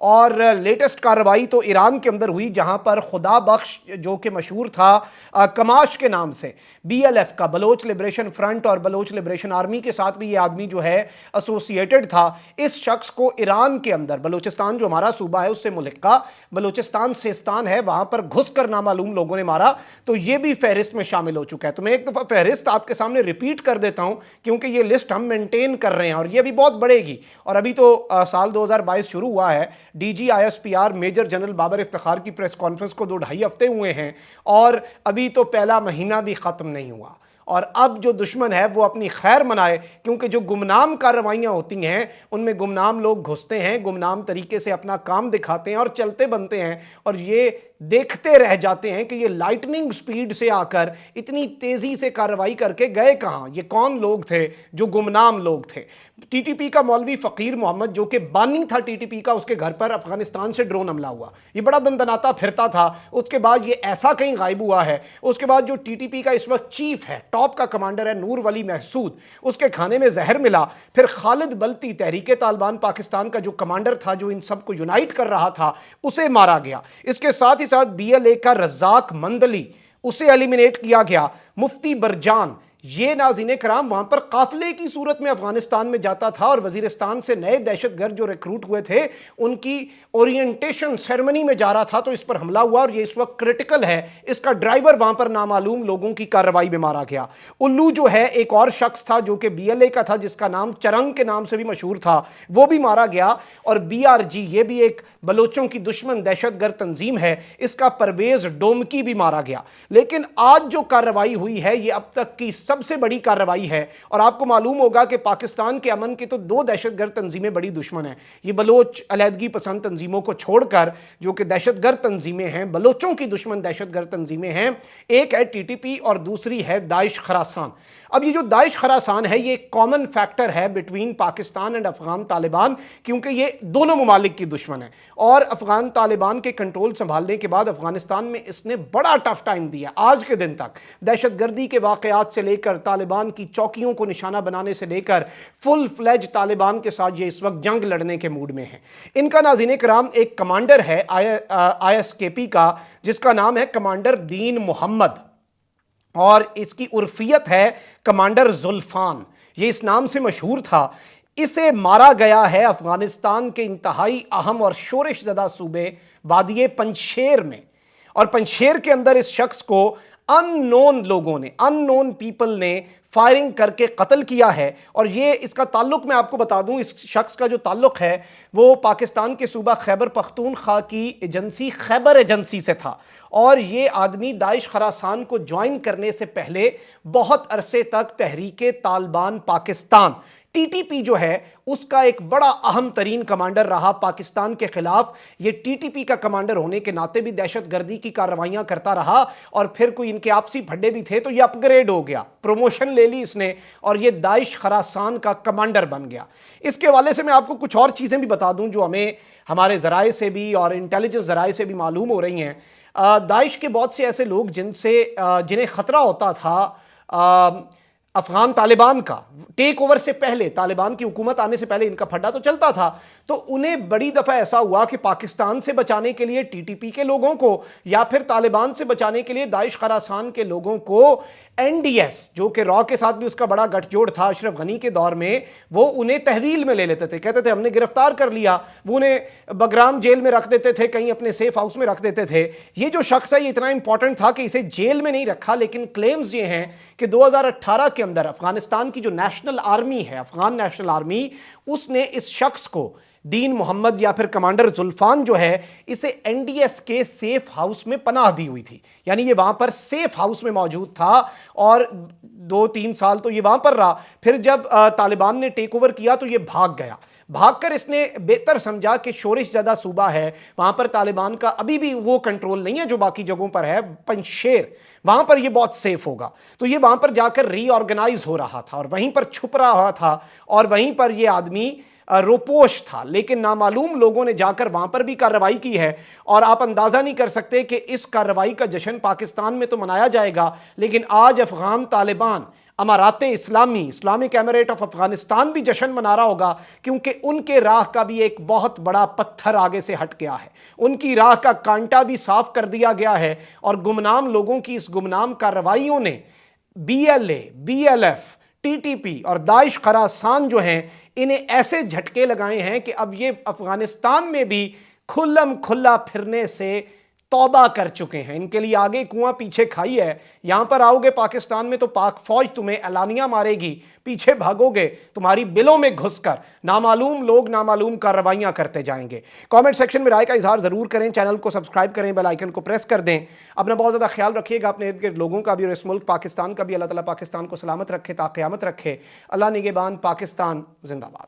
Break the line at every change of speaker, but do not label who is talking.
اور لیٹسٹ کارروائی تو ایران کے اندر ہوئی جہاں پر خدا بخش جو کہ مشہور تھا کماش کے نام سے، بی ایل ایف کا، بلوچ لبریشن فرنٹ اور بلوچ لبریشن آرمی کے ساتھ بھی یہ آدمی جو ہے ایسوسیٹڈ تھا، اس شخص کو ایران کے اندر، بلوچستان جو ہمارا صوبہ ہے اس سے ملحقہ بلوچستان سیستان ہے، وہاں پر گھس کر نامعلوم لوگوں نے مارا، تو یہ بھی فہرست میں شامل ہو چکا ہے۔ تو میں ایک دفعہ فہرست آپ کے سامنے ریپیٹ کر دیتا ہوں کیونکہ یہ لسٹ ہم مینٹین کر رہے ہیں اور یہ بھی بہت بڑھے گی، اور ابھی تو سال 2022 شروع ہوا ہے۔ D G I S P R major general Babar Iftikhar کی پریس کانفرنس کو 2-2.5 ہفتے ہوئے ہیں اور ابھی تو پہلا مہینہ بھی ختم نہیں ہوا، اور اب جو دشمن ہے وہ اپنی خیر منائے، کیونکہ جو گمنام کارروائیاں ہوتی ہیں ان میں گمنام لوگ گھستے ہیں، گمنام طریقے سے اپنا کام دکھاتے ہیں اور چلتے بنتے ہیں، اور یہ دیکھتے رہ جاتے ہیں کہ یہ لائٹننگ سپیڈ سے آ کر اتنی تیزی سے کارروائی کر کے گئے کہاں، یہ کون لوگ تھے جو گمنام لوگ تھے۔ ٹی ٹی پی کا مولوی فقیر محمد جو کہ بانی تھا ٹی ٹی پی کا، اس کے گھر پر افغانستان سے ڈرون حملہ ہوا، یہ بڑا دندناتا پھرتا تھا، اس کے بعد یہ ایسا کہیں غائب ہوا ہے۔ اس کے بعد جو ٹی ٹی پی کا اس وقت چیف ہے، ٹاپ کا کمانڈر ہے، نور ولی محسود، اس کے کھانے میں زہر ملا۔ پھر خالد بلتی تحریک طالبان پاکستان کا جو کمانڈر تھا، جو ان سب کو یونائٹ کر رہا تھا، اسے مارا گیا۔ اس کے ساتھ ہی ساتھ بی ایل اے کا رزاق مندلی، اسے ایلیمینیٹ کیا گیا۔ مفتی برجان، یہ ناظرین کرام وہاں پر قافلے کی صورت میں افغانستان میں جاتا تھا اور وزیرستان سے نئے دہشت گرد جو ریکروٹ ہوئے تھے ان کی اورینٹیشن سیرمنی میں جا رہا تھا تو اس پر حملہ ہوا، اور یہ اس وقت کرٹیکل ہے۔ اس کا ڈرائیور وہاں پر نامعلوم لوگوں کی کارروائی میں مارا گیا۔ الو جو ہے ایک اور شخص تھا جو کہ بی ایل اے کا تھا، جس کا نام چرنگ کے نام سے بھی مشہور تھا، وہ بھی مارا گیا۔ اور بی آر جی، یہ بھی ایک بلوچوں کی دشمن دہشت گرد تنظیم ہے، اس کا پرویز ڈومکی بھی مارا گیا۔ لیکن آج جو کارروائی ہوئی ہے یہ اب تک کی سب سے بڑی کارروائی ہے، اور آپ کو معلوم ہوگا کہ پاکستان کے امن کی تو 2 دہشت گرد تنظیمیں بڑی دشمن ہیں، یہ بلوچ علیحدگی پسند تنظیموں کو چھوڑ کر جو کہ دہشت گرد تنظیمیں ہیں، بلوچوں کی دشمن دہشت گرد تنظیمیں ہیں، ایک ہے ٹی ٹی پی اور دوسری ہے داعش خراسان۔ اب یہ جو داعش خراسان ہے یہ ایک کامن فیکٹر ہے بٹوین پاکستان اینڈ افغان طالبان، کیونکہ یہ دونوں ممالک کی دشمن ہے، اور افغان طالبان کے کنٹرول سنبھالنے کے بعد افغانستان میں اس نے بڑا ٹف ٹائم دیا آج کے دن تک، دہشت گردی کے واقعات سے لے کر طالبان کی چوکیوں کو نشانہ بنانے سے لے کر فل فلیج طالبان کے ساتھ یہ اس وقت جنگ لڑنے کے موڈ میں ہیں۔ ان کا ناظرین کرام ایک کمانڈر ہے آئی ایس کے پی کا، جس کا نام ہے کمانڈر دین محمد، اور اس کی عرفیت ہے کمانڈر زلفان، یہ اس نام سے مشہور تھا۔ اسے مارا گیا ہے افغانستان کے انتہائی اہم اور شورش زدہ صوبے وادی پنجشیر میں، اور پنجشیر کے اندر اس شخص کو ان نون پیپل نے فائرنگ کر کے قتل کیا ہے۔ اور یہ اس کا تعلق میں آپ کو بتا دوں، اس شخص کا جو تعلق ہے وہ پاکستان کے صوبہ خیبر پختونخوا کی ایجنسی خیبر ایجنسی سے تھا، اور یہ آدمی داعش خراسان کو جوائن کرنے سے پہلے بہت عرصے تک تحریک طالبان پاکستان ٹی ٹی پی جو ہے اس کا ایک بڑا اہم ترین کمانڈر رہا پاکستان کے خلاف۔ یہ ٹی ٹی پی کا کمانڈر ہونے کے ناطے بھی دہشت گردی کی کارروائیاں کرتا رہا، اور پھر کوئی ان کے آپسی پھڈے بھی تھے تو یہ اپ گریڈ ہو گیا، پروموشن لے لی اس نے، اور یہ داعش خراسان کا کمانڈر بن گیا۔ اس کے حوالے سے میں آپ کو کچھ اور چیزیں بھی بتا دوں جو ہمیں ہمارے ذرائع سے بھی اور انٹیلیجنس ذرائع سے بھی معلوم ہو رہی ہیں۔ داعش کے بہت سے ایسے لوگ جنہیں خطرہ ہوتا تھا افغان طالبان کا، ٹیک اوور سے پہلے، طالبان کی حکومت آنے سے پہلے ان کا پھڈا تو چلتا تھا، تو انہیں بڑی دفعہ ایسا ہوا کہ پاکستان سے بچانے کے لیے ٹی ٹی پی کے لوگوں کو یا پھر طالبان سے بچانے کے لیے داعش خراسان کے لوگوں کو این ڈی ایس، جو کہ را کے ساتھ بھی اس کا بڑا گٹھ جوڑ تھا اشرف غنی کے دور میں، وہ انہیں تحویل میں لے لیتے تھے، کہتے تھے ہم نے گرفتار کر لیا، وہ انہیں بگرام جیل میں رکھ دیتے تھے، کہیں اپنے سیف ہاؤس میں رکھ دیتے تھے۔ یہ جو شخص ہے یہ اتنا امپورٹنٹ تھا کہ اسے جیل میں نہیں رکھا، لیکن کلیمز یہ ہیں کہ 2018 کے اندر افغانستان کی جو نیشنل آرمی ہے، افغان نیشنل آرمی، اس نے اس شخص کو، دین محمد یا پھر کمانڈر زلفان جو ہے، اسے این ڈی ایس کے سیف ہاؤس میں پناہ دی ہوئی تھی، یعنی یہ وہاں پر سیف ہاؤس میں موجود تھا، اور 2-3 سال تو یہ وہاں پر رہا۔ پھر جب طالبان نے ٹیک اوور کیا تو یہ بھاگ کر اس نے بہتر سمجھا کہ شورش زدہ صوبہ ہے، وہاں پر طالبان کا ابھی بھی وہ کنٹرول نہیں ہے جو باقی جگہوں پر ہے، پنجشیر، وہاں پر یہ بہت سیف ہوگا، تو یہ وہاں پر جا کر ری آرگنائز ہو رہا تھا اور وہیں پر چھپ رہا تھا، اور وہیں پر یہ آدمی روپوش تھا، لیکن نامعلوم لوگوں نے جا کر وہاں پر بھی کارروائی کی ہے، اور آپ اندازہ نہیں کر سکتے کہ اس کارروائی کا جشن پاکستان میں تو منایا جائے گا، لیکن آج افغان طالبان امارات اسلامی اسلامک ایمریٹ آف افغانستان بھی جشن منا رہا ہوگا، کیونکہ ان کے راہ کا بھی ایک بہت بڑا پتھر آگے سے ہٹ گیا ہے، ان کی راہ کا کانٹا بھی صاف کر دیا گیا ہے، اور گمنام لوگوں کی اس گمنام کارروائیوں نے B L A, B L F, T T P اور داعش خراسان جو ہیں انہیں ایسے جھٹکے لگائے ہیں کہ اب یہ افغانستان میں بھی کھلم کھلا پھرنے سے توبہ کر چکے ہیں۔ ان کے لیے آگے کنواں پیچھے کھائی ہے، یہاں پر آؤ گے پاکستان میں تو پاک فوج تمہیں اعلانیہ مارے گی، پیچھے بھاگو گے تمہاری بلوں میں گھس کر نامعلوم لوگ نامعلوم کارروائیاں کرتے جائیں گے۔ کامنٹ سیکشن میں رائے کا اظہار ضرور کریں، چینل کو سبسکرائب کریں، بیل آئیکن کو پریس کر دیں، اپنا بہت زیادہ خیال رکھیے گا، اپنے ارد گرد لوگوں کا بھی اور اس ملک پاکستان کا بھی۔ اللہ تعالیٰ پاکستان کو سلامت رکھے، تا قیامت رکھے۔ اللہ نگہبان، پاکستان زندہ باد۔